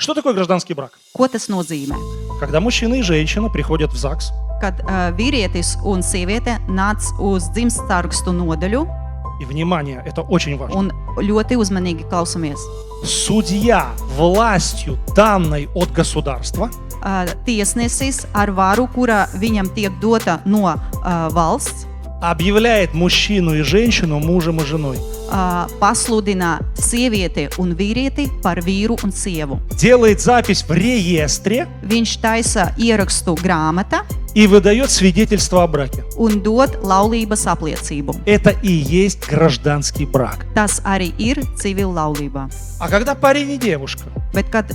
Что такое гражданский брак? Ko tas nozīmē? Когда мужчина и женщина приходят в ЗАГС, Kad vīrietis un sieviete nāc uz dzimstsargstu nodaļu и, внимание, это очень важно, un ļoti uzmanīgi klausamies. судья властью, данной от государства, Tiesnesis ar varu, kura viņam tiek dota no valsts, объявляет мужчину и женщину мужем и женой. pasludina sievieti un vīrieti par vīru un sievu. Делает запись в реестре Viņš taisa ierakstu grāmata и выдает свидетельство о браке. un dod laulības apliecību. Это и есть гражданский брак. Tas arī ir civila laulība. А когда парень и девушка Bet, kad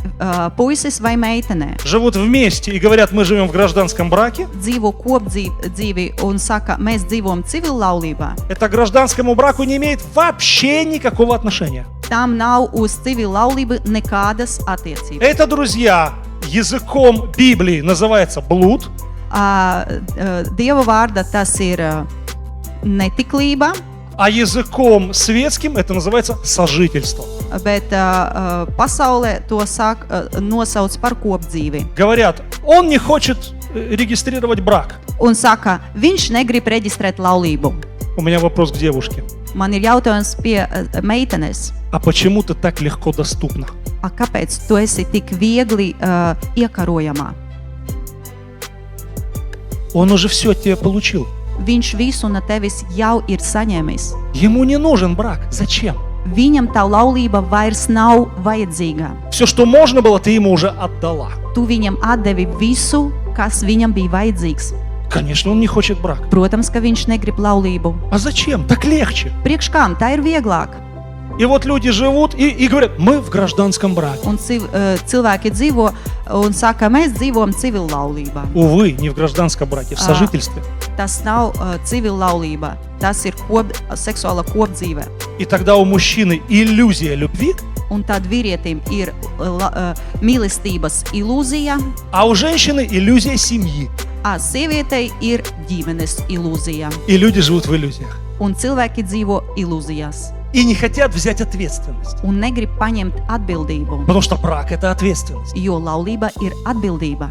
puisis vai meitene живут вместе и говорят, мы живем в гражданском браке, dzīvo kopdzīvi un saka, mēs dzīvojam civila laulībā, это к гражданскому браку не имеет вообще никакого отношения. tam nav uz civila laulību nekādas attiecības. Это, друзья, языком Библии называется блуд, Dieva vārda tas ir netiklība, а языком светским это называется сожительство. bet pasaulē to nosauc par kopdzīvi. Говорят, он не хочет регистрировать брак. Un saka, viņš negrib reģistrēt laulību. У меня вопрос к девушке. Man ir jautājums pie meitenes. А почему ты так легко доступна? Kāpēc tu esi tik viegli iekarojamā? Он уже все от тебя получил. Viņš visu no tevis jau ir saņēmis. Ему не нужен брак. Зачем? Viņam tā laulība vairs nav vajadzīga. Все, что можно было, ты ему уже отдала. Tu viņam atdevi visu, kas viņam bija vajadzīgs. Конечно, он не хочет брак. Protams, ka viņš negrib laulību. А зачем? Так легче. Priekš kam? Tā ir vieglāk. И вот люди живут и говорят, мы в гражданском браке. Un cilvēki dzīvo un saka, mēs dzīvojam civila laulībā. Увы, не в гражданском браке, в сожительстве. Tas nav civila laulība. Tas ir seksuāla kopdzīve. И тогда у мужчины иллюзия любви, Un tad vīrietim ir mīlestības ilūzija, а у женщины иллюзия семьи. Sievietei ir ģimenes ilūzija. И люди живут в иллюзиях. Un cilvēki dzīvo ilūzijās. И не хотят взять ответственность. Un negrib paņemt atbildību, Потому что брак – это ответственность. jo laulība ir atbildība.